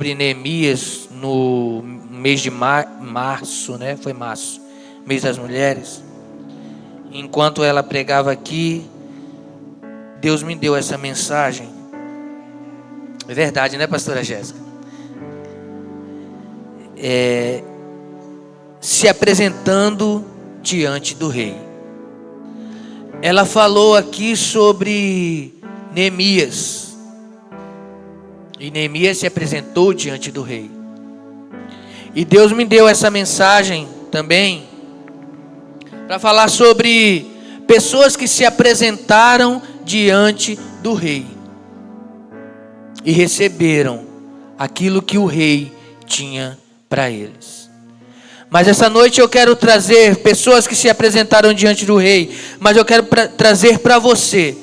Neemias no mês de março, né? Foi março, mês das mulheres. Enquanto ela pregava aqui, Deus me deu essa mensagem. É verdade, né, pastora Jéssica? Se apresentando diante do rei. Ela falou aqui sobre Neemias. E Neemias se apresentou diante do rei. E Deus me deu essa mensagem também para falar sobre pessoas que se apresentaram diante do rei e receberam aquilo que o rei tinha para eles. Mas essa noite eu quero trazer pessoas que se apresentaram diante do rei, mas eu quero trazer para você,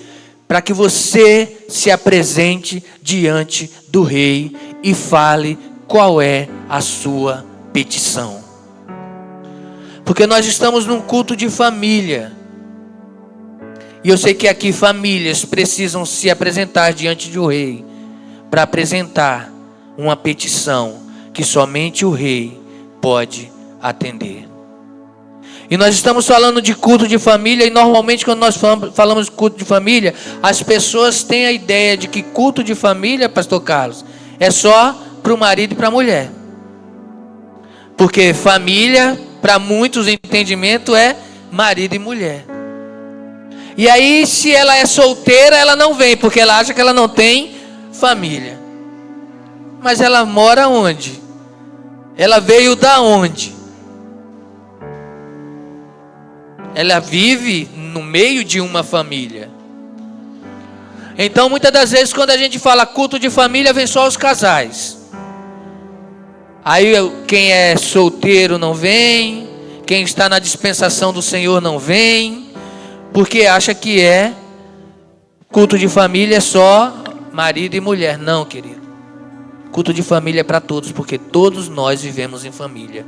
para que você se apresente diante do rei e fale qual é a sua petição. Porque nós estamos num culto de família. E eu sei que aqui famílias precisam se apresentar diante do rei para apresentar uma petição que somente o rei pode atender. E nós estamos falando de culto de família, e normalmente quando nós falamos de culto de família, as pessoas têm a ideia de que culto de família, pastor Carlos, é só para o marido e para a mulher. Porque família, para muitos, o entendimento é marido e mulher. E aí, se ela é solteira, ela não vem, porque ela acha que ela não tem família. Mas ela mora onde? Ela veio da onde? Ela vive no meio de uma família. Então, muitas das vezes, quando a gente fala culto de família, vem só os casais. Aí, quem é solteiro não vem. Quem está na dispensação do Senhor não vem. Porque acha que culto de família é só marido e mulher. Não, querido. Culto de família é para todos, porque todos nós vivemos em família.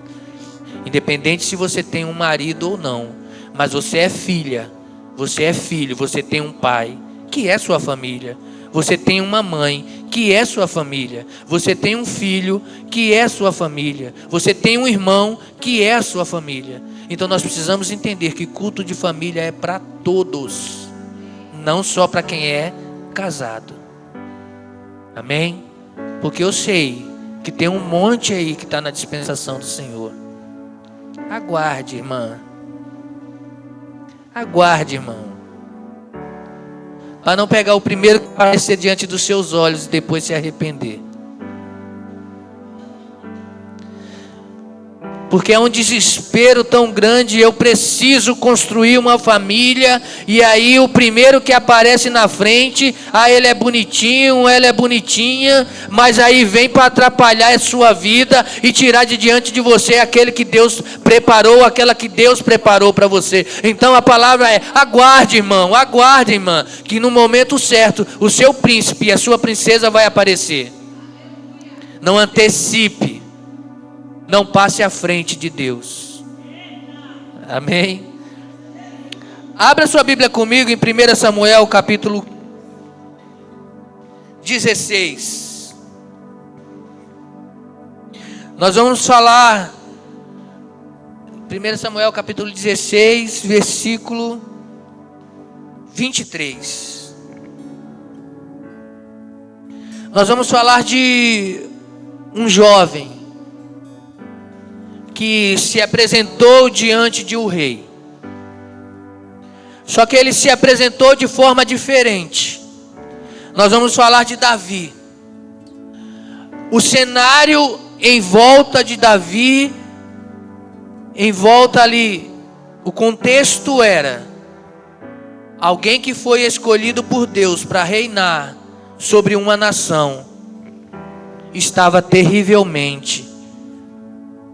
Independente se você tem um marido ou não. Mas você é filha, você é filho, você tem um pai, que é sua família. Você tem uma mãe, que é sua família. Você tem um filho, que é sua família. Você tem um irmão, que é sua família. Então nós precisamos entender que culto de família é para todos, não só para quem é casado. Amém? Porque eu sei que tem um monte aí que está na dispensação do Senhor. Aguarde, irmã. Aguarde, irmão. Para não pegar o primeiro que aparecer diante dos seus olhos e depois se arrepender. Porque é um desespero tão grande. Eu preciso construir uma família. E aí o primeiro que aparece na frente, ele é bonitinho, ela é bonitinha, mas aí vem para atrapalhar a sua vida e tirar de diante de você aquele que Deus preparou, aquela que Deus preparou para você. Então a palavra é: aguarde, irmão, aguarde, irmã, que no momento certo o seu príncipe e a sua princesa vai aparecer. Não antecipe. Não passe à frente de Deus. Amém? Abra sua Bíblia comigo em 1 Samuel capítulo 16. Nós vamos falar 1 Samuel capítulo 16, versículo 23. Nós vamos falar de um jovem que se apresentou diante de um rei. Só que ele se apresentou de forma diferente. Nós vamos falar de Davi. O cenário em volta de Davi, em volta ali, o contexto era alguém que foi escolhido por Deus para reinar sobre uma nação, estava terrivelmente,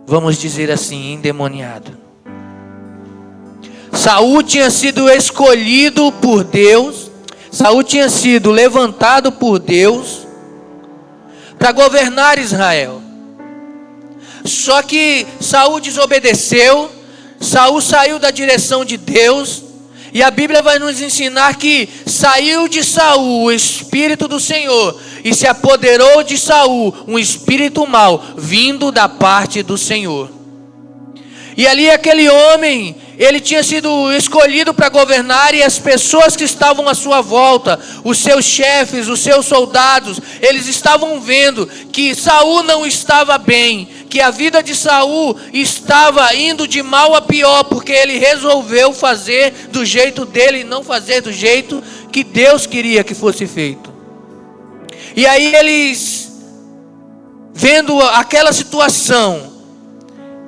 vamos dizer assim, endemoniado. Saul tinha sido escolhido por Deus, Saul tinha sido levantado por Deus para governar Israel. Só que Saul desobedeceu, Saul saiu da direção de Deus, e a Bíblia vai nos ensinar que saiu de Saul o Espírito do Senhor e se apoderou de Saul um espírito mau, vindo da parte do Senhor. E ali aquele homem, ele tinha sido escolhido para governar, e as pessoas que estavam à sua volta, os seus chefes, os seus soldados, eles estavam vendo que Saul não estava bem, que a vida de Saul estava indo de mal a pior, porque ele resolveu fazer do jeito dele e não fazer do jeito que Deus queria que fosse feito. E aí eles, vendo aquela situação,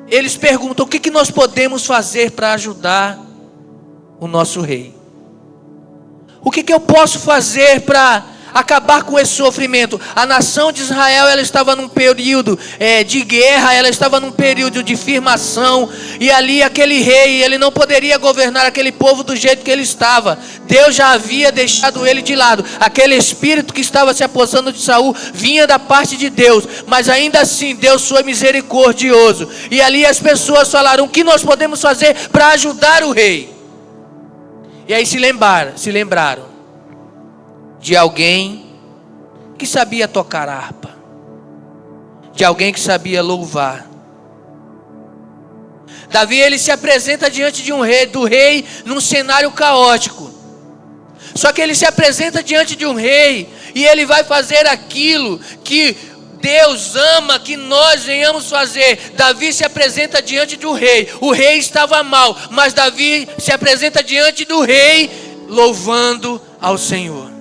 eles perguntam: o que nós podemos fazer para ajudar o nosso rei? O que eu posso fazer para acabar com esse sofrimento? A nação de Israel, ela estava num período de guerra, ela estava num período de firmação, e ali aquele rei, ele não poderia governar aquele povo do jeito que ele estava. Deus já havia deixado ele de lado. Aquele espírito que estava se apossando de Saul vinha da parte de Deus, mas ainda assim Deus foi misericordioso. E ali as pessoas falaram: o que nós podemos fazer para ajudar o rei? E aí se lembraram de alguém que sabia tocar harpa, de alguém que sabia louvar. Davi, ele se apresenta diante de do rei num cenário caótico. Só que ele se apresenta diante de um rei, e ele vai fazer aquilo que Deus ama que nós venhamos fazer. Davi se apresenta diante de um rei. O rei estava mal, mas Davi se apresenta diante do rei louvando ao Senhor.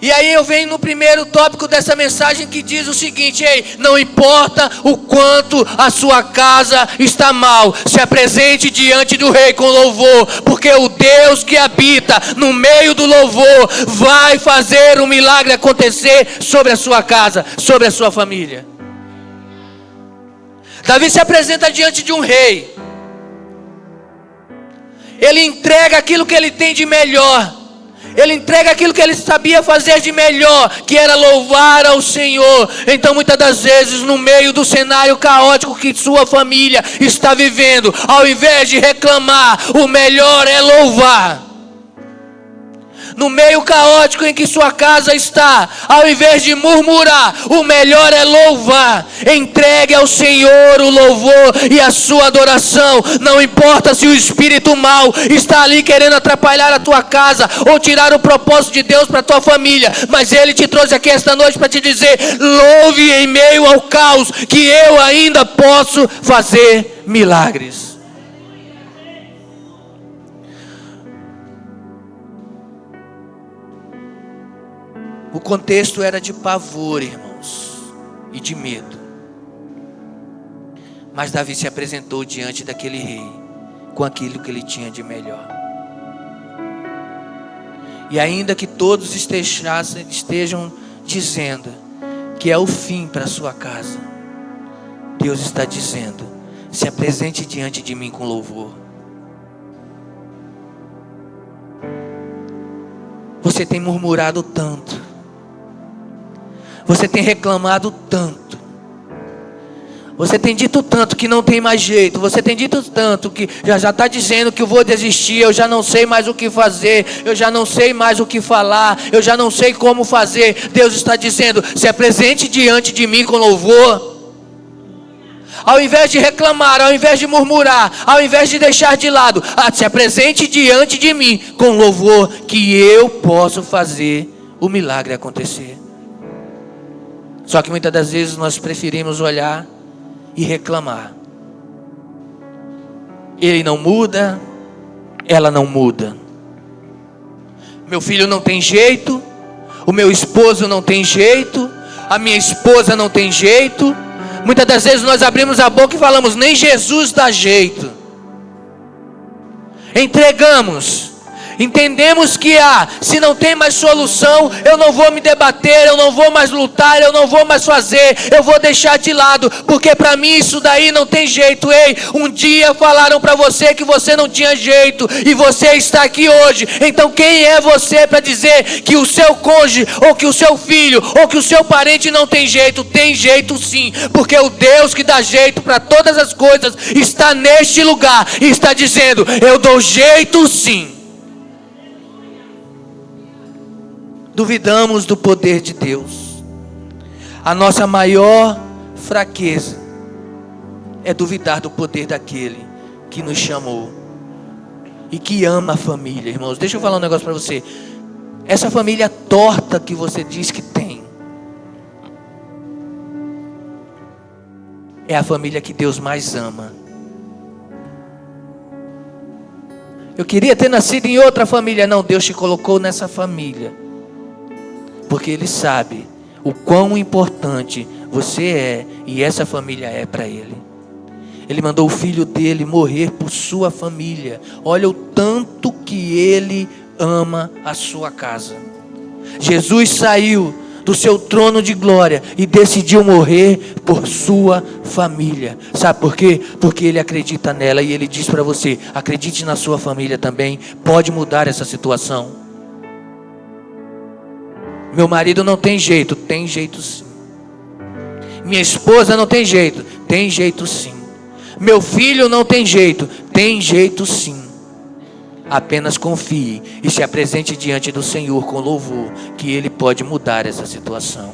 E aí eu venho no primeiro tópico dessa mensagem, que diz o seguinte: ei, não importa o quanto a sua casa está mal, se apresente diante do rei com louvor, porque o Deus que habita no meio do louvor vai fazer um milagre acontecer sobre a sua casa, sobre a sua família. Davi se apresenta diante de um rei. Ele entrega aquilo que ele tem de melhor. Ele entrega aquilo que ele sabia fazer de melhor, que era louvar ao Senhor. Então muitas das vezes, no meio do cenário caótico que sua família está vivendo, ao invés de reclamar, o melhor é louvar. No meio caótico em que sua casa está, ao invés de murmurar, o melhor é louvar. Entregue ao Senhor o louvor e a sua adoração. Não importa se o espírito mau está ali querendo atrapalhar a tua casa ou tirar o propósito de Deus para a tua família, mas Ele te trouxe aqui esta noite para te dizer: louve em meio ao caos, que eu ainda posso fazer milagres. O contexto era de pavor, irmãos, e de medo. Mas Davi se apresentou diante daquele rei com aquilo que ele tinha de melhor. E ainda que todos estejam dizendo que é o fim para a sua casa, Deus está dizendo: se apresente diante de mim com louvor. Você tem murmurado tanto, você tem reclamado tanto, você tem dito tanto que não tem mais jeito, você tem dito tanto que já está dizendo que eu vou desistir, eu já não sei mais o que fazer, eu já não sei mais o que falar, eu já não sei como fazer. Deus está dizendo: se apresente diante de mim com louvor. Ao invés de reclamar, ao invés de murmurar, ao invés de deixar de lado, se apresente diante de mim com louvor, que eu posso fazer o milagre acontecer. Só que muitas das vezes nós preferimos olhar e reclamar. Ele não muda, ela não muda. Meu filho não tem jeito, o meu esposo não tem jeito, a minha esposa não tem jeito. Muitas das vezes nós abrimos a boca e falamos: nem Jesus dá jeito. Entregamos. Entendemos que se não tem mais solução, eu não vou me debater, eu não vou mais lutar, eu não vou mais fazer, eu vou deixar de lado, porque para mim isso daí não tem jeito. Ei, um dia falaram para você que você não tinha jeito, e você está aqui hoje. Então quem é você para dizer que o seu cônjuge, ou que o seu filho, ou que o seu parente não tem jeito? Tem jeito sim, porque o Deus que dá jeito para todas as coisas está neste lugar e está dizendo: eu dou jeito sim. duvidamos do poder de Deus. A nossa maior fraqueza é duvidar do poder daquele que nos chamou e que ama a família, irmãos. Deixa eu falar um negócio para você. Essa família torta que você diz que tem é a família que Deus mais ama. Eu queria ter nascido em outra família. Não, Deus te colocou nessa família porque Ele sabe o quão importante você é e essa família é para Ele. Ele mandou o filho dele morrer por sua família. Olha o tanto que Ele ama a sua casa. Jesus saiu do seu trono de glória e decidiu morrer por sua família. Sabe por quê? Porque Ele acredita nela e Ele diz para você: acredite na sua família também. Pode mudar essa situação. Meu marido não tem jeito. Tem jeito sim. Minha esposa não tem jeito. Tem jeito sim. Meu filho não tem jeito. Tem jeito sim. Apenas confie e se apresente diante do Senhor com louvor, que Ele pode mudar essa situação.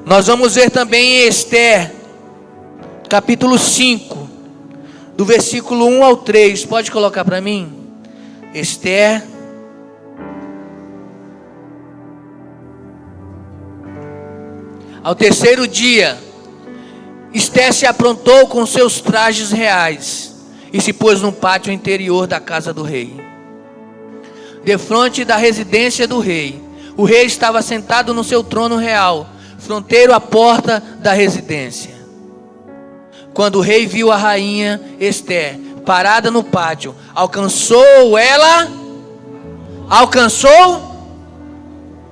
Nós vamos ver também em Esther, capítulo 5, do versículo 1 ao 3. Pode colocar para mim? Esther. Ao terceiro dia, Esther se aprontou com seus trajes reais e se pôs no pátio interior da casa do rei, defronte da residência do rei. O rei estava sentado no seu trono real, fronteiro à porta da residência. Quando o rei viu a rainha Esther parada no pátio, alcançou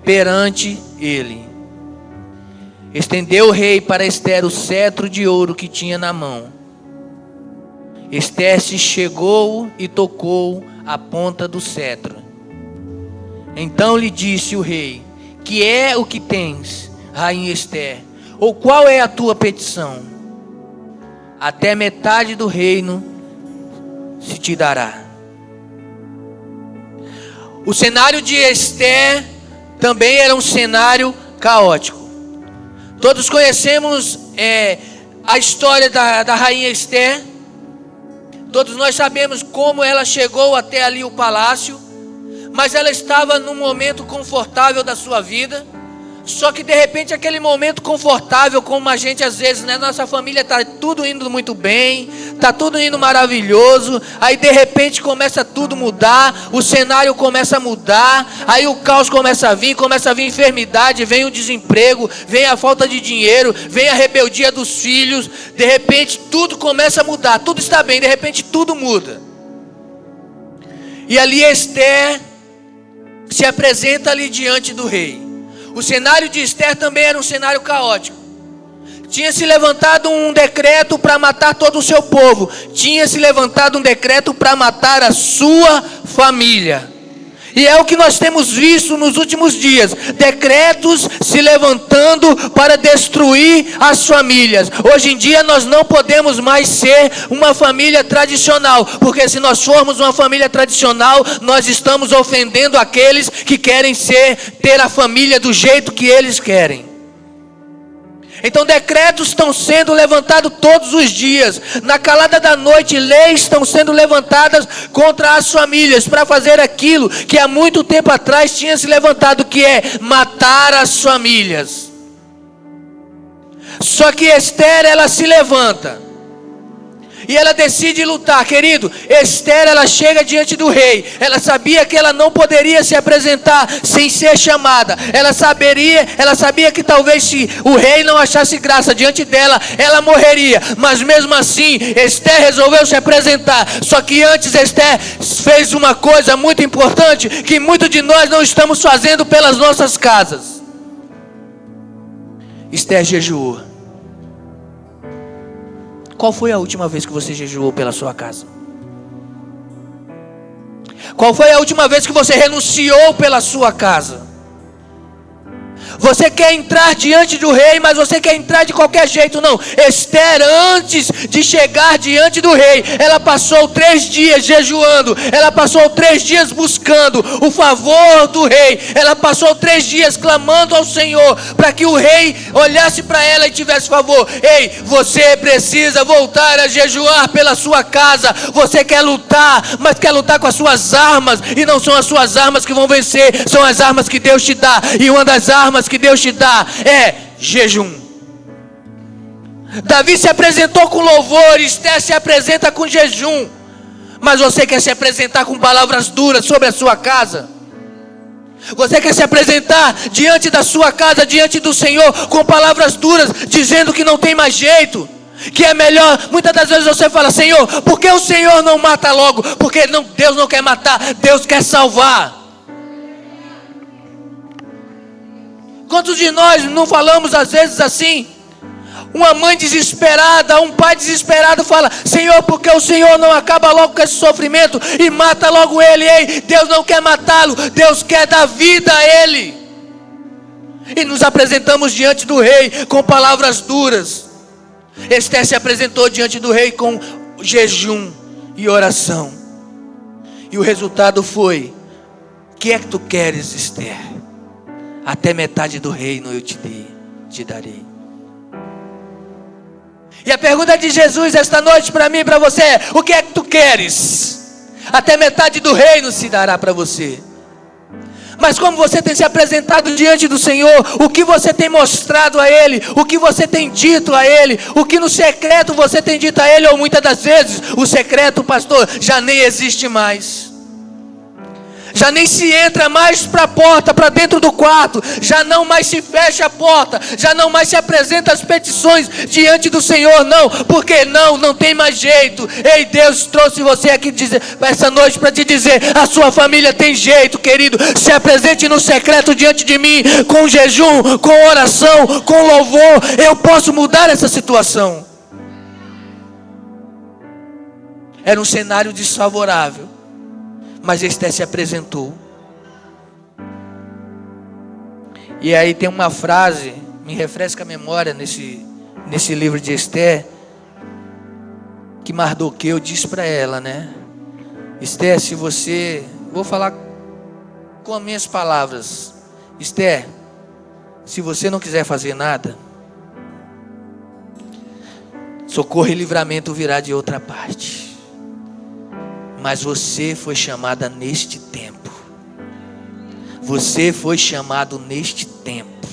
perante ele. Estendeu o rei para Esther o cetro de ouro que tinha na mão. Esther se chegou e tocou a ponta do cetro. Então lhe disse o rei: que é o que tens, rainha Esther? Ou qual é a tua petição? Até metade do reino se te dará. O cenário de Esther também era um cenário caótico. Todos conhecemos a história da rainha Esther. Todos nós sabemos como ela chegou até ali o palácio. Mas ela estava num momento confortável da sua vida. Só que de repente aquele momento confortável, como a gente às vezes, né? Nossa família está tudo indo muito bem, está tudo indo maravilhoso. Aí de repente começa tudo mudar, o cenário começa a mudar. Aí o caos começa a vir enfermidade, vem o desemprego, vem a falta de dinheiro, vem a rebeldia dos filhos. De repente tudo começa a mudar, tudo está bem, de repente tudo muda. E ali Esther se apresenta ali diante do rei. O cenário de Esther também era um cenário caótico. Tinha se levantado um decreto para matar todo o seu povo. Tinha se levantado um decreto para matar a sua família. E é o que nós temos visto nos últimos dias. Decretos se levantando para destruir as famílias. Hoje em dia nós não podemos mais ser uma família tradicional. Porque se nós formos uma família tradicional, nós estamos ofendendo aqueles que querem ter a família do jeito que eles querem. Então decretos estão sendo levantados todos os dias. Na calada da noite, leis estão sendo levantadas contra as famílias, para fazer aquilo que há muito tempo atrás tinha se levantado, que é matar as famílias. Só que Esther, ela se levanta e ela decide lutar, querido. Esther, ela chega diante do rei. Ela sabia que ela não poderia se apresentar sem ser chamada. Ela sabia que talvez se o rei não achasse graça diante dela, ela morreria. Mas mesmo assim, Esther resolveu se apresentar. Só que antes Esther fez uma coisa muito importante, que muitos de nós não estamos fazendo pelas nossas casas. Esther jejuou. Qual foi a última vez que você jejuou pela sua casa? Qual foi a última vez que você renunciou pela sua casa? Você quer entrar diante do rei, mas você quer entrar de qualquer jeito. Não, Esther, antes de chegar diante do rei, ela passou 3 dias jejuando, ela passou 3 dias buscando o favor do rei, ela passou 3 dias clamando ao Senhor, para que o rei olhasse para ela e tivesse favor. Ei, você precisa voltar a jejuar pela sua casa. Você quer lutar, mas quer lutar com as suas armas, e não são as suas armas que vão vencer, são as armas que Deus te dá, e uma das armas que Deus te dá é jejum. Davi se apresentou com louvor, Esther se apresenta com jejum. Mas você quer se apresentar com palavras duras sobre a sua casa? Você quer se apresentar diante da sua casa, diante do Senhor, com palavras duras, dizendo que não tem mais jeito, que é melhor? Muitas das vezes você fala: Senhor, por que o Senhor não mata logo? Porque não, Deus não quer matar, Deus quer salvar. Quantos de nós não falamos às vezes assim? Uma mãe desesperada, um pai desesperado fala: Senhor, por que o Senhor não acaba logo com esse sofrimento e mata logo ele? Ei, Deus não quer matá-lo, Deus quer dar vida a ele. E nos apresentamos diante do rei com palavras duras. Esther se apresentou diante do rei com jejum e oração. E o resultado foi: o que é que tu queres, Esther? Até metade do reino eu te darei. E a pergunta de Jesus esta noite para mim e para você é: o que é que tu queres? Até metade do reino se dará para você. Mas como você tem se apresentado diante do Senhor, o que você tem mostrado a Ele, o que você tem dito a Ele, o que no secreto você tem dito a Ele, ou muitas das vezes o secreto, pastor, já nem existe mais. Já nem se entra mais para a porta, para dentro do quarto, já não mais se fecha a porta, já não mais se apresenta as petições diante do Senhor, não, porque não tem mais jeito. Ei, Deus trouxe você aqui essa noite para te dizer: a sua família tem jeito, querido. Se apresente no secreto diante de mim, com jejum, com oração, com louvor. Eu posso mudar essa situação. Era um cenário desfavorável, mas Esther se apresentou. E aí tem uma frase, me refresca a memória nesse livro de Esther, que Mardoqueu diz para ela, né? Esther, se você... Vou falar com as minhas palavras. Esther, se você não quiser fazer nada, socorro e livramento virá de outra parte. Mas você foi chamada neste tempo. Você foi chamado neste tempo.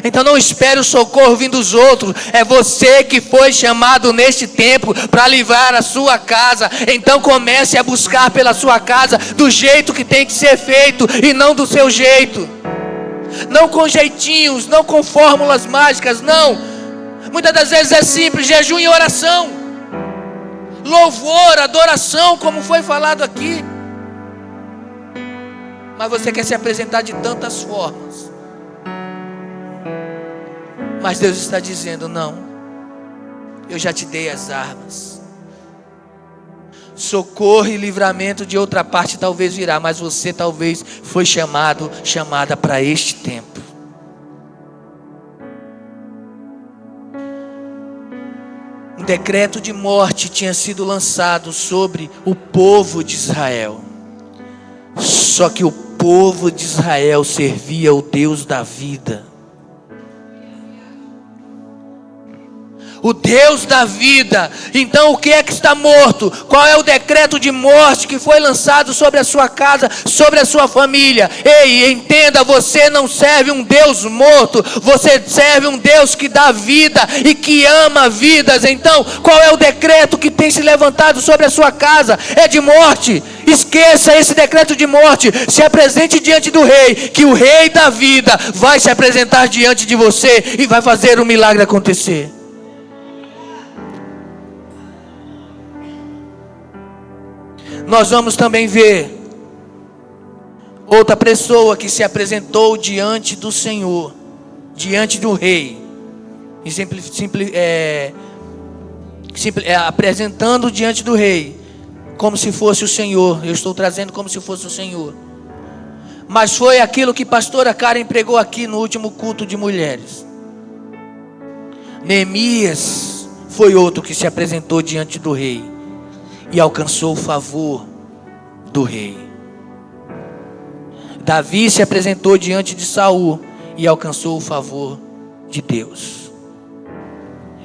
Então não espere o socorro vir dos outros. É você que foi chamado neste tempo para livrar a sua casa. Então comece a buscar pela sua casa do jeito que tem que ser feito e não do seu jeito. Não com jeitinhos, não com fórmulas mágicas, não. Muitas das vezes é simples: jejum e oração, louvor, adoração, como foi falado aqui. Mas você quer se apresentar de tantas formas. Mas Deus está dizendo: não, eu já te dei as armas. Socorro e livramento de outra parte talvez virá, mas você talvez foi chamada para este tempo. Um decreto de morte tinha sido lançado sobre o povo de Israel. Só que o povo de Israel servia o Deus da vida. O Deus da vida. Então o que é que está morto? Qual é o decreto de morte que foi lançado sobre a sua casa, sobre a sua família? Ei, entenda, você não serve um Deus morto, você serve um Deus que dá vida e que ama vidas. Então qual é o decreto que tem se levantado sobre a sua casa? É de morte. Esqueça esse decreto de morte. Se apresente diante do rei, que o rei da vida vai se apresentar diante de você e vai fazer o milagre acontecer. Nós vamos também ver outra pessoa que se apresentou diante do Senhor, diante do rei, e apresentando diante do rei, como se fosse o Senhor. Eu estou trazendo como se fosse o Senhor. Mas foi aquilo que a pastora Karen pregou aqui no último culto de mulheres. Neemias foi outro que se apresentou diante do rei e alcançou o favor do rei. Davi se apresentou diante de Saul e alcançou o favor de Deus.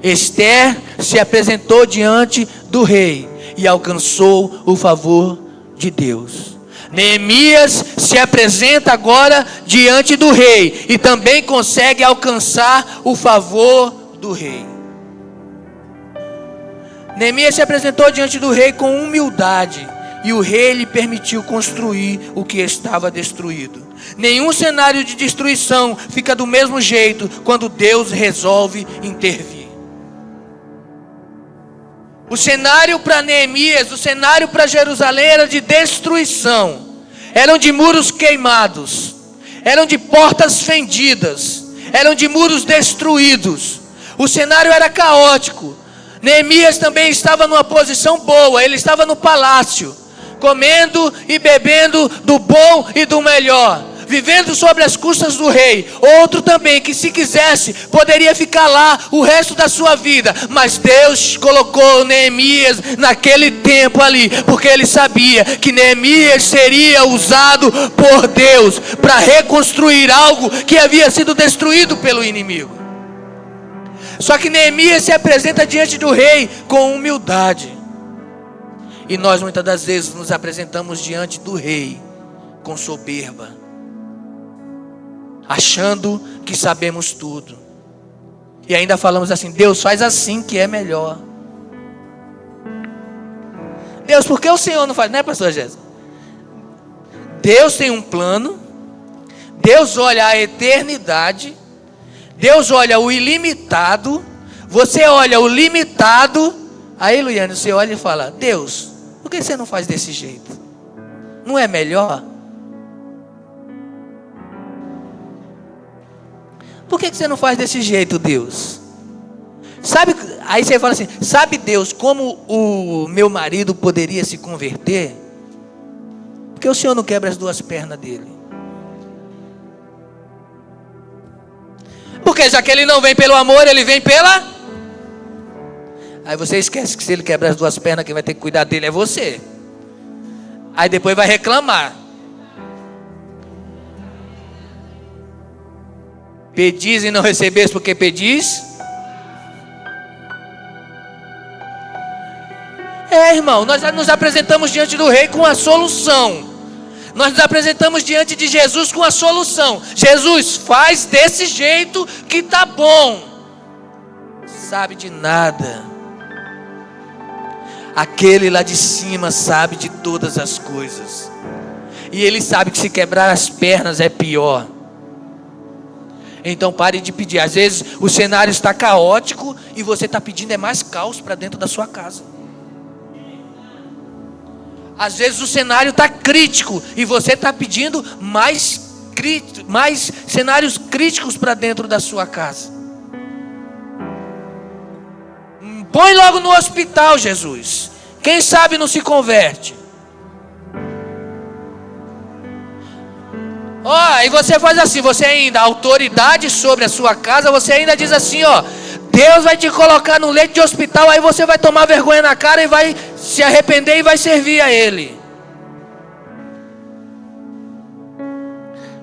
Esther se apresentou diante do rei e alcançou o favor de Deus. Neemias se apresenta agora diante do rei e também consegue alcançar o favor do rei. Neemias se apresentou diante do rei com humildade e o rei lhe permitiu construir o que estava destruído. Nenhum cenário de destruição fica do mesmo jeito quando Deus resolve intervir. O cenário para Neemias, o cenário para Jerusalém era de destruição. Eram de muros queimados, eram de portas fendidas, eram de muros destruídos. O cenário era caótico. Neemias também estava numa posição boa, ele estava no palácio, comendo e bebendo do bom e do melhor, vivendo sobre as custas do rei. Outro também que, se quisesse, poderia ficar lá o resto da sua vida, mas Deus colocou Neemias naquele tempo ali, porque ele sabia que Neemias seria usado por Deus para reconstruir algo que havia sido destruído pelo inimigo. Só que Neemias se apresenta diante do rei com humildade. E nós muitas das vezes nos apresentamos diante do rei com soberba, achando que sabemos tudo. E ainda falamos assim: Deus, faz assim que é melhor. Deus, por que o Senhor não faz? Não é, pastor Jéssica? Deus tem um plano. Deus olha a eternidade. Deus olha o ilimitado. Você olha o limitado. Aí, Luiane, você olha e fala: Deus, por que você não faz desse jeito? Não é melhor? Por que você não faz desse jeito, Deus? Sabe, aí você fala assim: sabe, Deus, como o meu marido poderia se converter? Porque o Senhor não quebra as duas pernas dele. Porque já que ele não vem pelo amor, ele vem pela... Aí você esquece que se ele quebrar as duas pernas, quem vai ter que cuidar dele é você. Aí depois vai reclamar. Pedis e não recebes porque pedis. Irmão, nós nos apresentamos diante do rei com a solução. Nós nos apresentamos diante de Jesus com a solução. Jesus, faz desse jeito que tá bom. Sabe de nada. Aquele lá de cima sabe de todas as coisas. E ele sabe que se quebrar as pernas é pior. Então pare de pedir. Às vezes o cenário está caótico e você está pedindo mais caos para dentro da sua casa. Às vezes o cenário está crítico e você está pedindo mais cenários críticos para dentro da sua casa. Põe logo no hospital, Jesus. Quem sabe não se converte. Aí você faz assim, você ainda, autoridade sobre a sua casa, você ainda diz assim, Deus vai te colocar no leito de hospital, aí você vai tomar vergonha na cara e vai se arrepender e vai servir a Ele.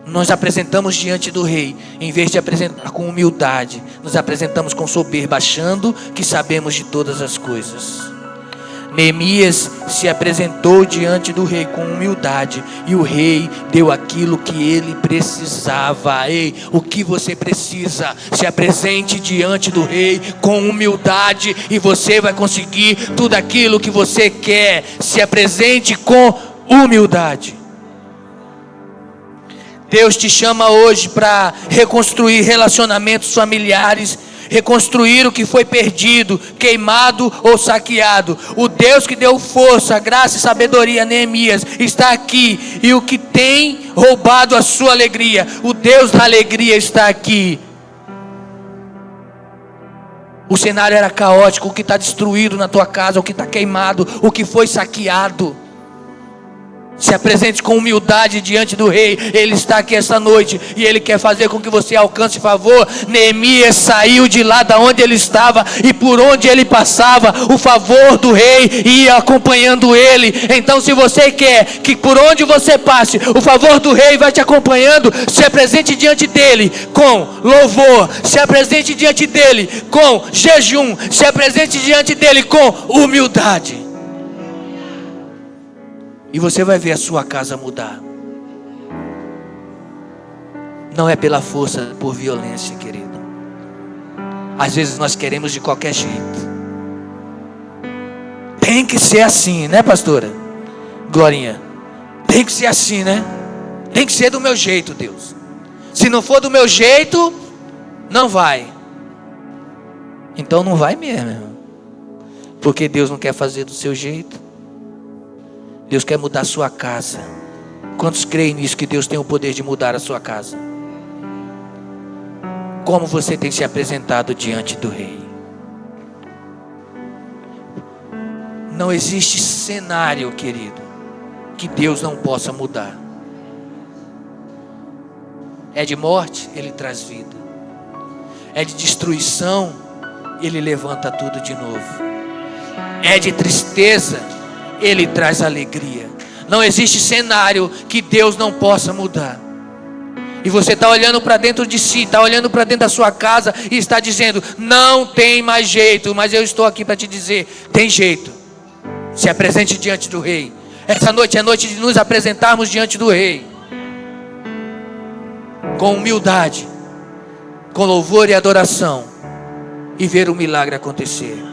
Nós apresentamos diante do rei, em vez de apresentar com humildade, nos apresentamos com soberba, achando que sabemos de todas as coisas. Neemias se apresentou diante do rei com humildade, e o rei deu aquilo que ele precisava. Ei, o que você precisa? Se apresente diante do rei com humildade, e você vai conseguir tudo aquilo que você quer. Se apresente com humildade. Deus te chama hoje para reconstruir relacionamentos familiares, reconstruir o que foi perdido, queimado ou saqueado. O Deus que deu força, graça e sabedoria a Neemias está aqui, e o que tem roubado a sua alegria, o Deus da alegria está aqui. O cenário era caótico, o que está destruído na tua casa, o que está queimado, o que foi saqueado. Se apresente com humildade diante do rei. Ele está aqui esta noite e ele quer fazer com que você alcance favor. Neemias saiu de lá da onde ele estava, e por onde ele passava, o favor do rei ia acompanhando ele. Então, se você quer que por onde você passe, o favor do rei vai te acompanhando, se apresente diante dele com louvor, se apresente diante dele com jejum, se apresente diante dele com humildade. E você vai ver a sua casa mudar. Não é pela força, por violência, querido. Às vezes nós queremos de qualquer jeito. Tem que ser assim, né, pastora? Glorinha. Tem que ser assim, né? Tem que ser do meu jeito, Deus. Se não for do meu jeito, não vai. Então não vai mesmo, irmão. Porque Deus não quer fazer do seu jeito. Deus quer mudar a sua casa. Quantos creem nisso, que Deus tem o poder de mudar a sua casa? Como você tem se apresentado diante do rei? Não existe cenário, querido, que Deus não possa mudar. É de morte, Ele traz vida. É de destruição, Ele levanta tudo de novo. É de tristeza, Ele traz alegria. Não existe cenário que Deus não possa mudar. E você está olhando para dentro de si, está olhando para dentro da sua casa e está dizendo: não tem mais jeito. Mas eu estou aqui para te dizer: tem jeito. Se apresente diante do rei. Essa noite é noite de nos apresentarmos diante do rei, com humildade, com louvor e adoração, e ver o milagre acontecer.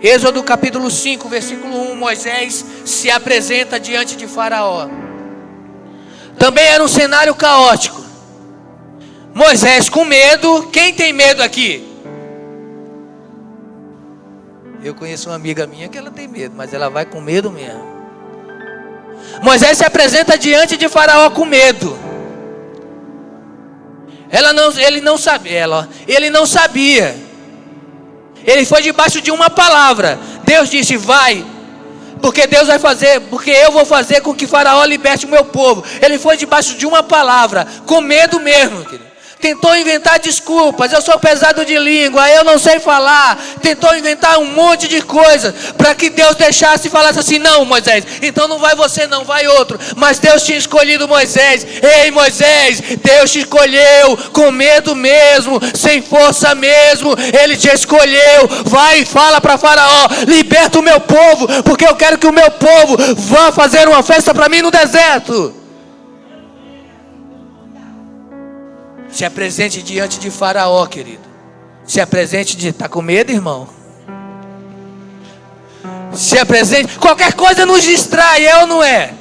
Êxodo capítulo 5, versículo 1. Moisés se apresenta diante de Faraó. Também era um cenário caótico. Moisés com medo. Quem tem medo aqui? Eu conheço uma amiga minha que ela tem medo, mas ela vai com medo mesmo. Moisés se apresenta diante de Faraó com medo. Ele não sabia. Ele foi debaixo de uma palavra. Deus disse: vai, porque Deus vai fazer, porque eu vou fazer com que Faraó liberte o meu povo. Ele foi debaixo de uma palavra, com medo mesmo, querido. Tentou inventar desculpas: eu sou pesado de língua, eu não sei falar. Tentou inventar um monte de coisa para que Deus deixasse e falasse assim: não, Moisés, então não vai você, não vai outro. Mas Deus tinha escolhido Moisés. Ei, Moisés, Deus te escolheu com medo mesmo, sem força mesmo. Ele te escolheu. Vai e fala para Faraó: liberta o meu povo, porque eu quero que o meu povo vá fazer uma festa para mim no deserto. Se apresente diante de Faraó, querido. Se apresente de... Está com medo, irmão? Se apresente. Qualquer coisa nos distrai, é ou não é?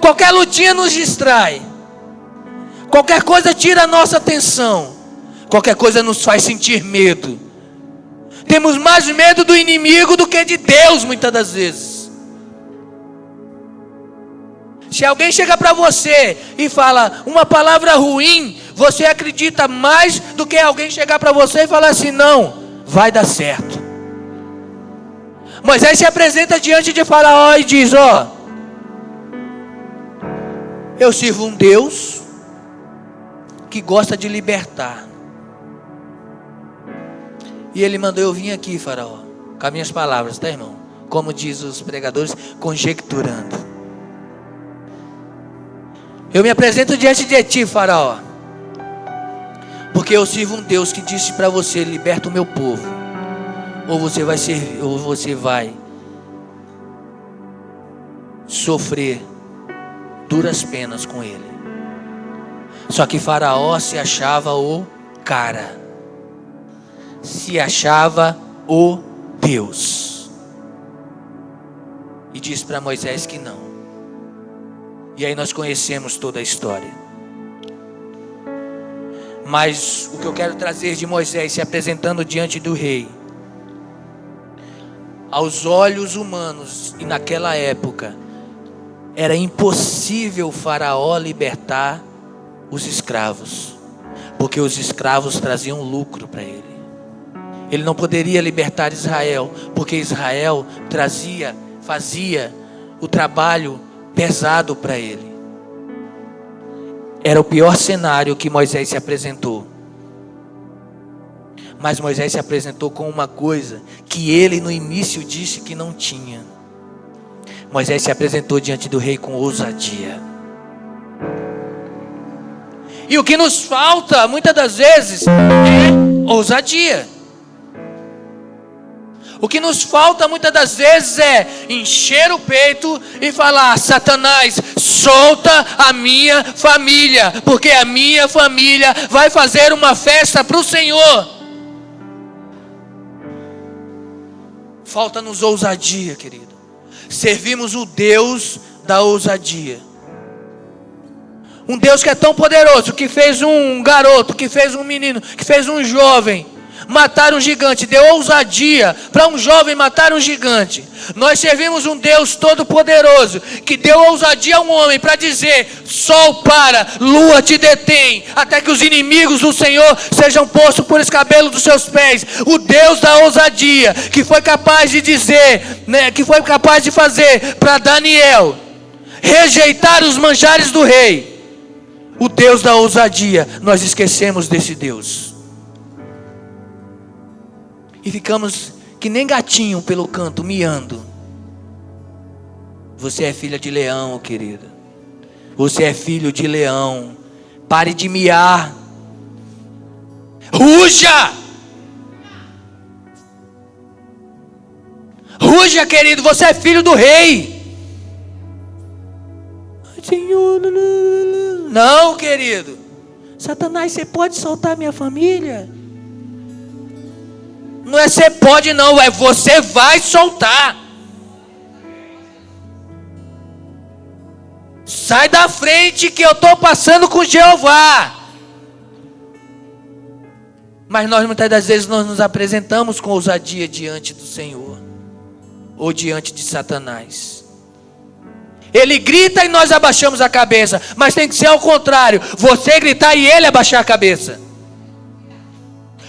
Qualquer lutinha nos distrai. Qualquer coisa tira a nossa atenção. Qualquer coisa nos faz sentir medo. Temos mais medo do inimigo do que de Deus, muitas das vezes. Se alguém chega para você e fala uma palavra ruim, você acredita mais do que alguém chegar para você e falar assim: não, vai dar certo. Moisés se apresenta diante de Faraó e diz: ó, eu sirvo um Deus que gosta de libertar. E ele mandou eu vir aqui, Faraó, com as minhas palavras, tá, irmão? Como diz os pregadores, conjecturando. Eu me apresento diante de ti, Faraó, porque eu sirvo um Deus que disse para você: liberta o meu povo, ou você vai servir, ou você vai sofrer duras penas com ele. Só que Faraó se achava o cara, se achava o Deus, e disse para Moisés que não. E aí nós conhecemos toda a história. Mas o que eu quero trazer de Moisés se apresentando diante do rei, aos olhos humanos, e naquela época era impossível Faraó libertar os escravos, porque os escravos traziam lucro para ele. Ele não poderia libertar Israel, porque Israel fazia o trabalho pesado para ele. Era o pior cenário que Moisés se apresentou. Mas Moisés se apresentou com uma coisa que ele no início disse que não tinha. Moisés se apresentou diante do rei com ousadia. E o que nos falta muitas das vezes é ousadia. O que nos falta muitas das vezes é encher o peito e falar: Satanás, solta a minha família, porque a minha família vai fazer uma festa para o Senhor. Falta-nos ousadia, querido. Servimos o Deus da ousadia. Um Deus que é tão poderoso, que fez um garoto, que fez um menino, que fez um jovem matar um gigante, deu ousadia para um jovem matar um gigante. Nós servimos um Deus todo poderoso, que deu ousadia a um homem para dizer: sol para, lua te detém, até que os inimigos do Senhor sejam postos por escabelo dos seus pés. O Deus da ousadia, que foi capaz de dizer, que foi capaz de fazer para Daniel rejeitar os manjares do rei. O Deus da ousadia, nós esquecemos desse Deus. E ficamos que nem gatinho pelo canto, miando. Você é filha de leão, querida. Você é filho de leão. Pare de miar. Ruja! Ruja, querido, você é filho do rei. Senhor, não, querido. Satanás, você pode soltar minha família? Não é você pode não, é você vai soltar. Sai da frente que eu estou passando com Jeová. Mas nós muitas das vezes nós nos apresentamos com ousadia diante do Senhor, ou diante de Satanás. Ele grita e nós abaixamos a cabeça, mas tem que ser ao contrário, você gritar e ele abaixar a cabeça.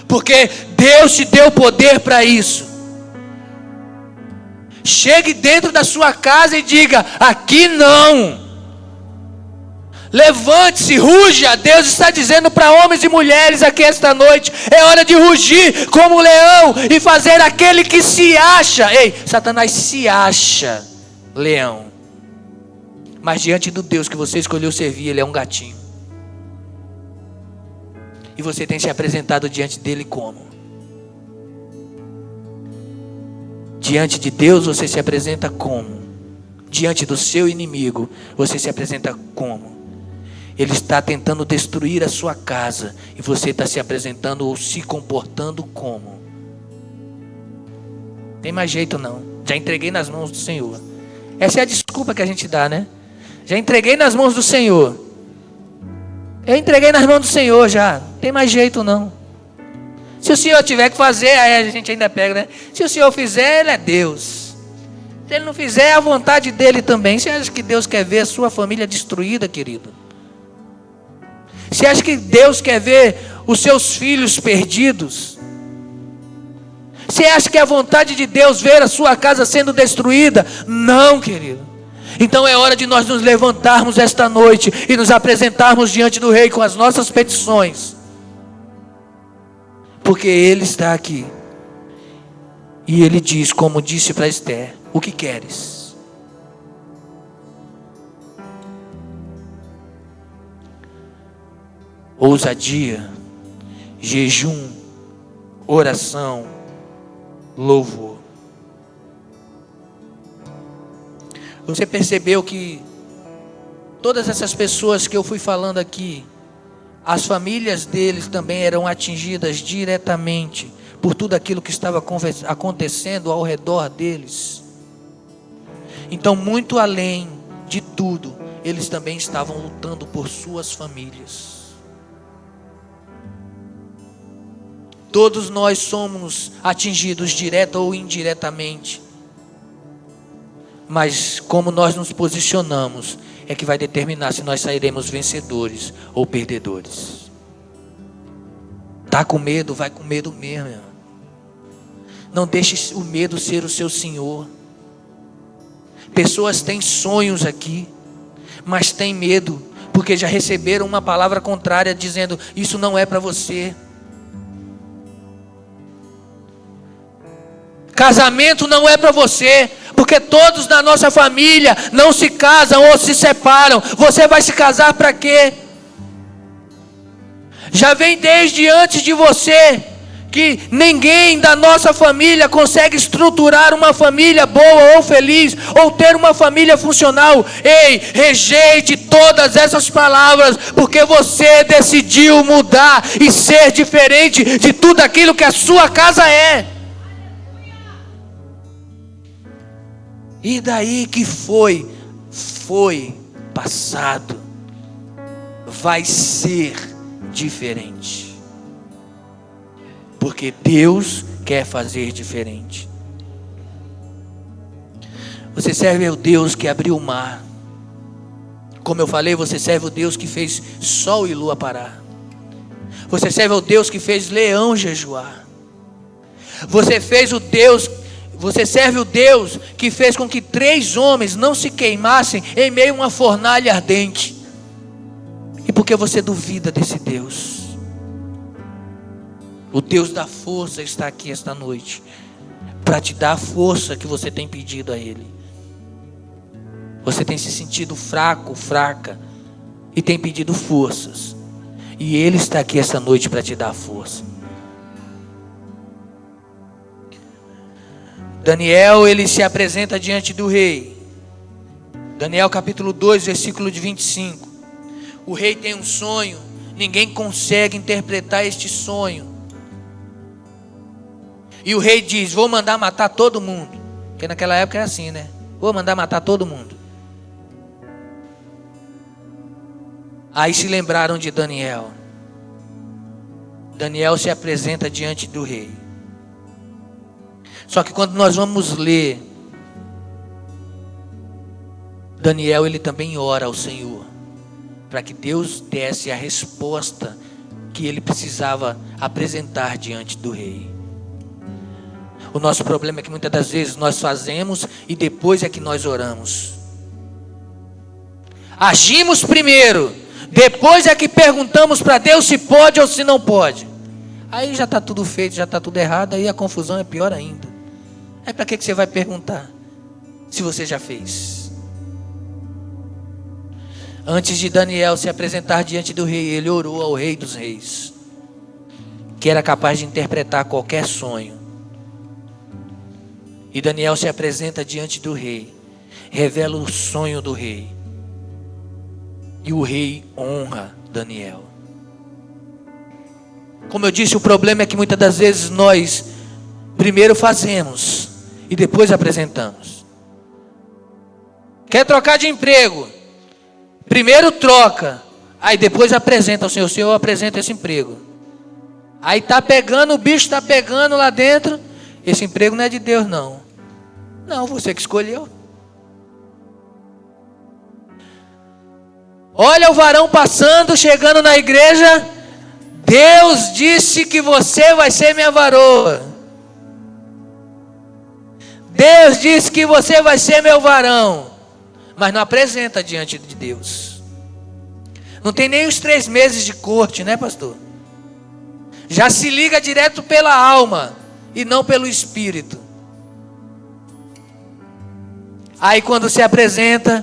Porque Deus te deu poder para isso. Chegue dentro da sua casa e diga: aqui não. Levante-se, ruja. Deus está dizendo para homens e mulheres aqui esta noite: é hora de rugir como leão e fazer aquele que se acha. Ei, Satanás se acha leão, mas diante do Deus que você escolheu servir, ele é um gatinho. E você tem se apresentado diante dele como? Diante de Deus você se apresenta como? Diante do seu inimigo você se apresenta como? Ele está tentando destruir a sua casa e você está se apresentando ou se comportando como? Tem mais jeito não. Já entreguei nas mãos do Senhor. Essa é a desculpa que a gente dá, né? Já entreguei nas mãos do Senhor. Eu entreguei nas mãos do Senhor já. Não tem mais jeito não. Se o Senhor tiver que fazer, aí a gente ainda pega, né? Se o Senhor fizer, Ele é Deus. Se Ele não fizer, é a vontade dEle também. Você acha que Deus quer ver a sua família destruída, querido? Você acha que Deus quer ver os seus filhos perdidos? Você acha que é a vontade de Deus ver a sua casa sendo destruída? Não, querido. Então é hora de nós nos levantarmos esta noite e nos apresentarmos diante do Rei com as nossas petições. Porque Ele está aqui. E Ele diz, como disse para Esther: o que queres? Ousadia, jejum, oração, louvor. Você percebeu que todas essas pessoas que eu fui falando aqui, as famílias deles também eram atingidas diretamente por tudo aquilo que estava acontecendo ao redor deles. Então, muito além de tudo, eles também estavam lutando por suas famílias. Todos nós somos atingidos direta ou indiretamente. Mas como nós nos posicionamos é que vai determinar se nós sairemos vencedores ou perdedores. Tá com medo? Vai com medo mesmo, irmão. Não deixe o medo ser o seu senhor. Pessoas têm sonhos aqui, mas têm medo, porque já receberam uma palavra contrária dizendo: isso não é para você. Casamento não é para você, porque todos na nossa família não se casam ou se separam. Você vai se casar para quê? Já vem desde antes de você, que ninguém da nossa família consegue estruturar uma família boa ou feliz, ou ter uma família funcional. Ei, rejeite todas essas palavras, porque você decidiu mudar e ser diferente de tudo aquilo que a sua casa é. E daí que foi passado, vai ser diferente. Porque Deus quer fazer diferente. Você serve ao Deus que abriu o mar. Como eu falei, você serve ao Deus que fez sol e lua parar. Você serve ao Deus que fez leão jejuar. Você serve o Deus que fez com que 3 homens não se queimassem em meio a uma fornalha ardente. E por que você duvida desse Deus? O Deus da força está aqui esta noite, para te dar a força que você tem pedido a Ele. Você tem se sentido fraco, fraca, e tem pedido forças. E Ele está aqui esta noite para te dar força. Daniel, ele se apresenta diante do rei. Daniel capítulo 2, versículo de 25. O rei tem um sonho, ninguém consegue interpretar este sonho. E o rei diz: vou mandar matar todo mundo. Porque naquela época era assim, né? Vou mandar matar todo mundo. Aí se lembraram de Daniel. Daniel se apresenta diante do rei. Só que quando nós vamos ler, Daniel, ele também ora ao Senhor, para que Deus desse a resposta que ele precisava apresentar diante do rei. O nosso problema é que muitas das vezes nós fazemos e depois é que nós oramos. Agimos primeiro, depois é que perguntamos para Deus se pode ou se não pode. Aí já está tudo feito, já está tudo errado, aí a confusão é pior ainda. Aí para que você vai perguntar se você já fez? Antes de Daniel se apresentar diante do rei, ele orou ao Rei dos Reis, que era capaz de interpretar qualquer sonho. E Daniel se apresenta diante do rei, revela o sonho do rei, e o rei honra Daniel. Como eu disse, o problema é que muitas das vezes nós primeiro fazemos e depois apresentamos. Quer trocar de emprego? Primeiro troca, aí depois apresenta ao Senhor. Senhor, apresenta esse emprego. Aí está pegando, o bicho está pegando lá dentro. Esse emprego não é de Deus não. Não, você que escolheu. Olha o varão passando, chegando na igreja. Deus disse que você vai ser minha varoa. Deus disse que você vai ser meu varão. Mas não apresenta diante de Deus. Não tem nem os 3 meses de corte, né, pastor? Já se liga direto pela alma e não pelo espírito. Aí quando se apresenta,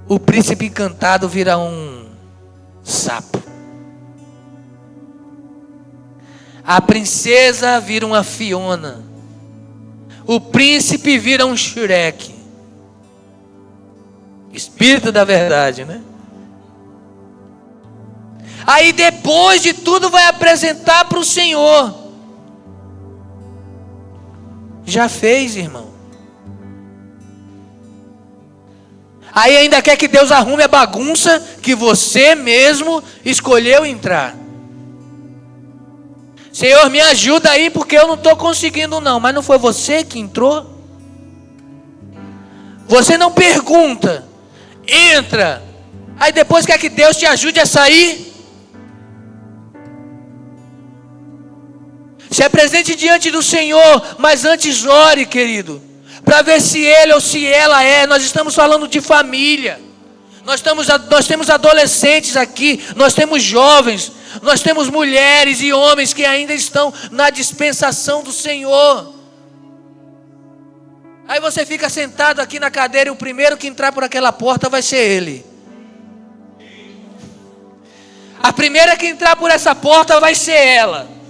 o príncipe encantado vira um sapo. A princesa vira uma Fiona. O príncipe vira um Shrek. Espírito da verdade, né? Aí depois de tudo vai apresentar para o Senhor. Já fez, irmão. Aí ainda quer que Deus arrume a bagunça que você mesmo escolheu entrar. Senhor, me ajuda aí porque eu não estou conseguindo não. Mas não foi você que entrou? Você não pergunta, entra. Aí depois quer que Deus te ajude a sair? Se apresente diante do Senhor, mas antes ore, querido, para ver se ele ou se ela é. Nós estamos falando de família. Nós temos adolescentes aqui, nós temos jovens, nós temos mulheres e homens que ainda estão na dispensação do Senhor. Aí você fica sentado aqui na cadeira e o primeiro que entrar por aquela porta vai ser ele. A primeira que entrar por essa porta vai ser ela.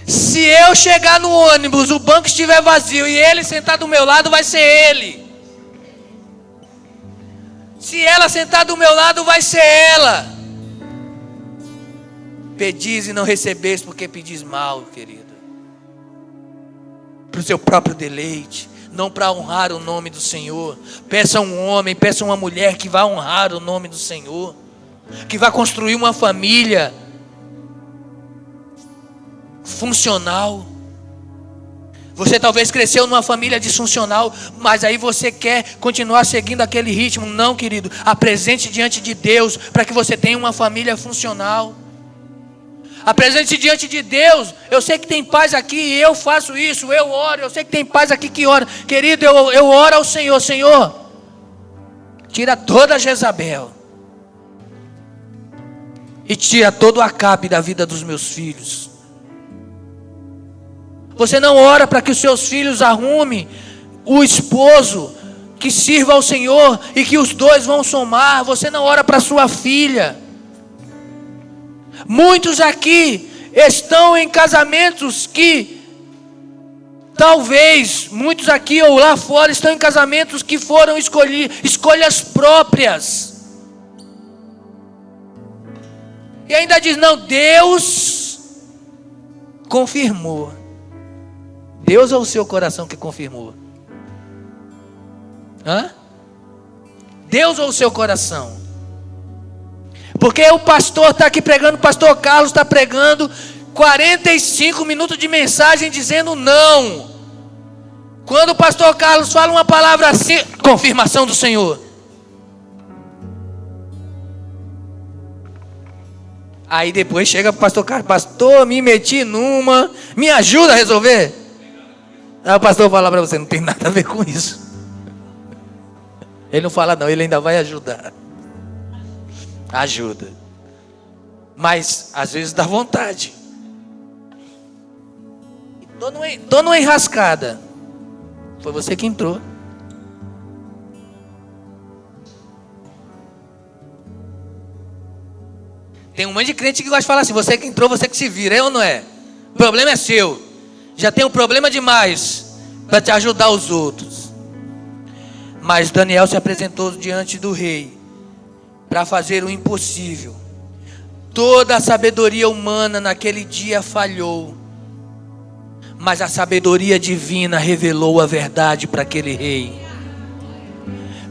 Se eu chegar no ônibus, o banco estiver vazio e ele sentar do meu lado, vai ser ele. Se ela sentar do meu lado, vai ser ela. Pedis e não recebeis, porque pedis mal, querido. Para o seu próprio deleite, não para honrar o nome do Senhor. Peça um homem, peça uma mulher que vá honrar o nome do Senhor, que vá construir uma família funcional. Você talvez cresceu numa família disfuncional, mas aí você quer continuar seguindo aquele ritmo. Não, querido, apresente diante de Deus para que você tenha uma família funcional. Apresente diante de Deus. Eu sei que tem pais aqui e eu faço isso, eu oro. Eu sei que tem pais aqui que oram. Querido, eu oro ao Senhor. Senhor, tira toda Jezabel e tira todo o Acabe da vida dos meus filhos. Você não ora para que os seus filhos arrumem o esposo que sirva ao Senhor e que os dois vão somar. Você não ora para sua filha. Muitos aqui estão em casamentos que talvez, muitos aqui ou lá fora estão em casamentos que foram escolhas próprias. E ainda diz, não, Deus confirmou. Deus ou o seu coração que confirmou? Deus ou o seu coração? Porque o pastor está aqui pregando, o pastor Carlos está pregando 45 minutos de mensagem dizendo não. Quando o pastor Carlos fala uma palavra assim, confirmação do Senhor. Aí depois chega o pastor Carlos, pastor, me meti numa, me ajuda a resolver. Aí o pastor fala para você, não tem nada a ver com isso. Ele não fala não, ele ainda vai ajudar. Ajuda. Mas às vezes dá vontade. Tô numa enrascada. Foi você que entrou. Tem um monte de crente que gosta de falar assim, você que entrou, você que se vira, é ou não é? O problema é seu. Já tem um problema demais para te ajudar os outros. Mas Daniel se apresentou diante do rei para fazer o impossível. Toda a sabedoria humana naquele dia falhou, mas a sabedoria divina revelou a verdade para aquele rei.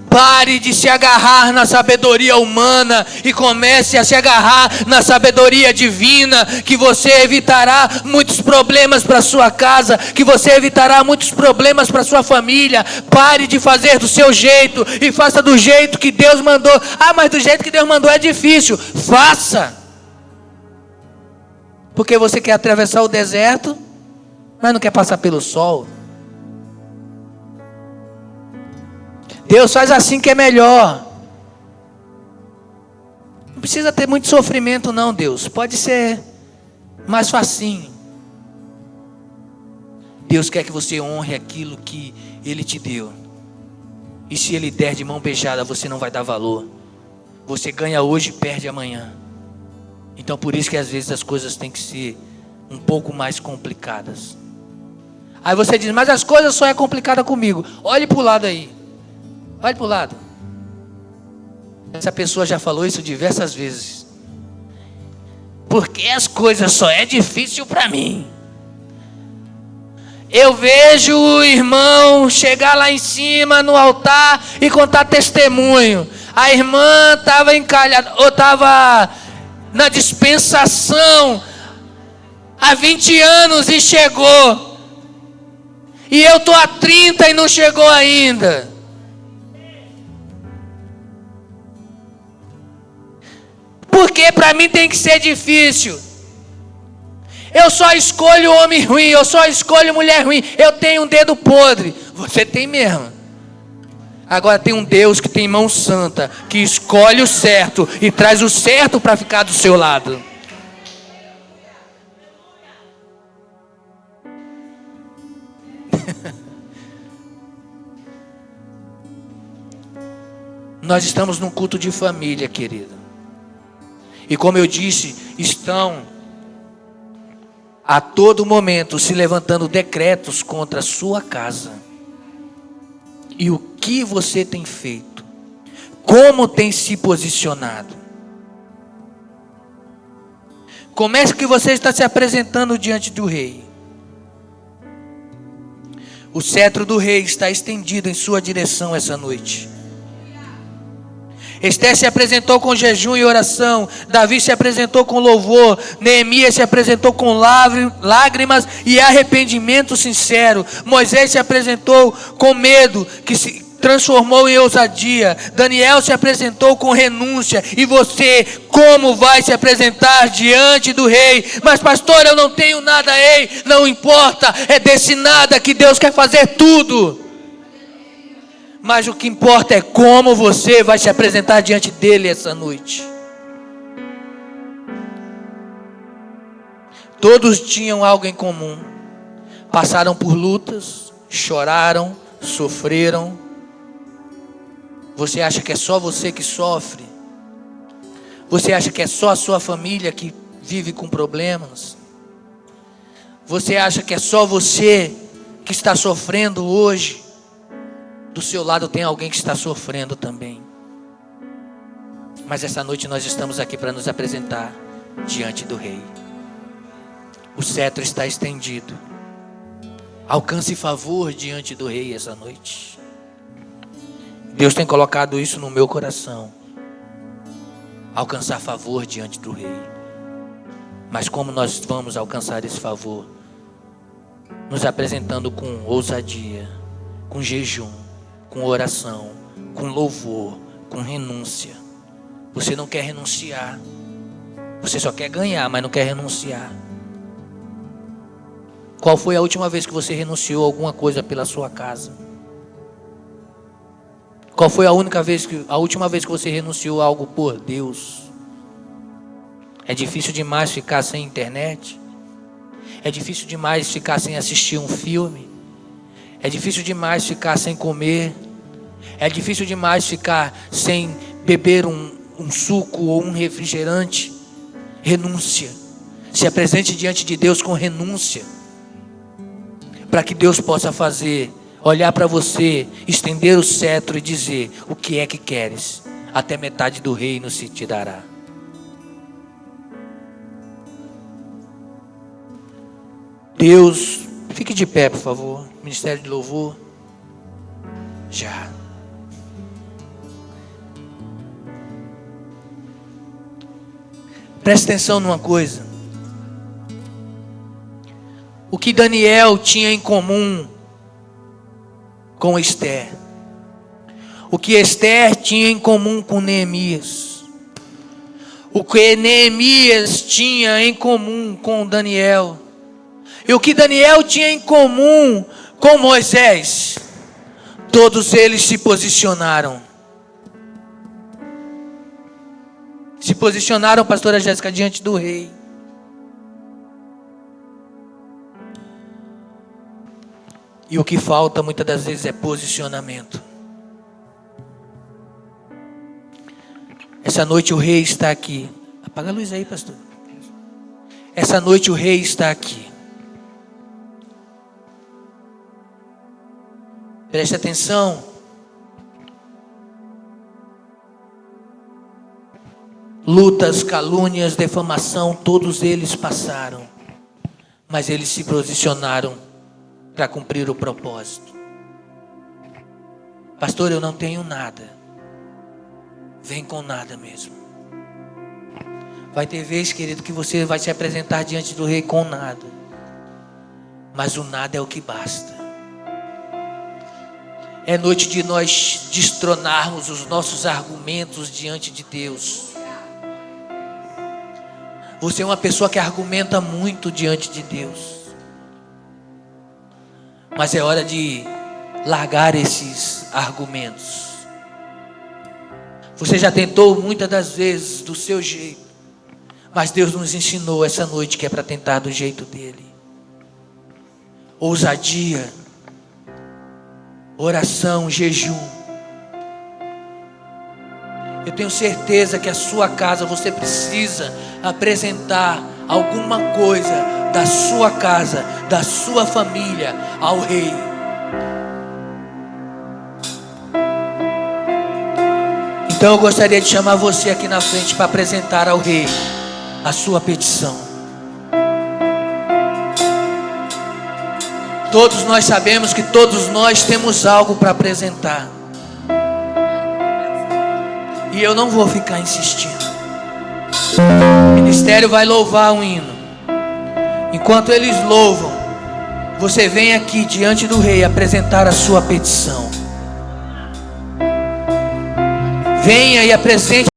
Pare de se agarrar na sabedoria humana e comece a se agarrar na sabedoria divina, que você evitará muitos problemas para sua casa, que você evitará muitos problemas para sua família. Pare de fazer do seu jeito e faça do jeito que Deus mandou. Mas do jeito que Deus mandou é difícil. Faça. Porque você quer atravessar o deserto, mas não quer passar pelo sol. Deus faz assim que é melhor. Não precisa ter muito sofrimento não, Deus. Pode ser mais facinho. Deus quer que você honre aquilo que Ele te deu. E se Ele der de mão beijada, você não vai dar valor. Você ganha hoje e perde amanhã. Então por isso que às vezes as coisas têm que ser um pouco mais complicadas. Aí você diz, mas as coisas só é complicada comigo. Olhe para o lado aí. Olhe para o lado. Essa pessoa já falou isso diversas vezes. Porque as coisas só é difícil para mim. Eu vejo o irmão chegar lá em cima no altar e contar testemunho. A irmã estava encalhada, ou estava na dispensação há 20 anos e chegou. E eu estou há 30 e não chegou ainda. Porque para mim tem que ser difícil. Eu só escolho homem ruim, eu só escolho mulher ruim, eu tenho um dedo podre. Você tem mesmo. Agora tem um Deus que tem mão santa, que escolhe o certo e traz o certo para ficar do seu lado. Nós estamos num culto de família, querido. E como eu disse, estão a todo momento se levantando decretos contra a sua casa. E o que você tem feito? Como tem se posicionado? Como é que você está se apresentando diante do rei? O cetro do rei está estendido em sua direção essa noite. Esther se apresentou com jejum e oração. Davi se apresentou com louvor. Neemias se apresentou com lágrimas e arrependimento sincero. Moisés se apresentou com medo, que se transformou em ousadia. Daniel se apresentou com renúncia. E você, como vai se apresentar diante do rei? Mas pastor, eu não tenho nada, ei, não importa. É desse nada que Deus quer fazer tudo. Mas o que importa é como você vai se apresentar diante dele essa noite. Todos tinham algo em comum. Passaram por lutas, choraram, sofreram. Você acha que é só você que sofre? Você acha que é só a sua família que vive com problemas? Você acha que é só você que está sofrendo hoje? Do seu lado tem alguém que está sofrendo também. Mas essa noite nós estamos aqui para nos apresentar diante do rei. O cetro está estendido. Alcance favor diante do rei essa noite. Deus tem colocado isso no meu coração. Alcançar favor diante do rei. Mas como nós vamos alcançar esse favor? Nos apresentando com ousadia, com jejum, com oração, com louvor, com renúncia. Você não quer renunciar. Você só quer ganhar, mas não quer renunciar. Qual foi a última vez que você renunciou a alguma coisa pela sua casa? Qual foi a última vez que você renunciou a algo por Deus? É difícil demais ficar sem internet. É difícil demais ficar sem assistir um filme. É difícil demais ficar sem comer. É difícil demais ficar sem beber um suco ou um refrigerante. Renúncia. Se apresente diante de Deus com renúncia. Para que Deus possa fazer, olhar para você, estender o cetro e dizer: o que é que queres? Até metade do reino se te dará. Deus, fique de pé, por favor. Ministério de louvor. Já. Presta atenção numa coisa. O que Daniel tinha em comum com Esther. O que Esther tinha em comum com Neemias. O que Neemias tinha em comum com Daniel. E o que Daniel tinha em comum com Moisés. Todos eles se posicionaram. Se posicionaram, pastora Jéssica, diante do rei. E o que falta muitas das vezes é posicionamento. Essa noite o rei está aqui. Apaga a luz aí, pastor. Essa noite o rei está aqui. Preste atenção. Lutas, calúnias, defamação, todos eles passaram. Mas eles se posicionaram para cumprir o propósito. Pastor, eu não tenho nada. Vem com nada mesmo. Vai ter vez, querido, que você vai se apresentar diante do rei com nada. Mas o nada é o que basta. É noite de nós destronarmos os nossos argumentos diante de Deus. Você é uma pessoa que argumenta muito diante de Deus. Mas é hora de largar esses argumentos. Você já tentou muitas das vezes do seu jeito, mas Deus nos ensinou essa noite que é para tentar do jeito dele. Ousadia, oração, jejum. Eu tenho certeza que a sua casa, você precisa apresentar alguma coisa da sua casa, da sua família ao rei. Então eu gostaria de chamar você aqui na frente para apresentar ao rei a sua petição. Todos nós sabemos que todos nós temos algo para apresentar. E eu não vou ficar insistindo. O ministério vai louvar um hino. Enquanto eles louvam, você vem aqui diante do rei apresentar a sua petição. Venha e apresente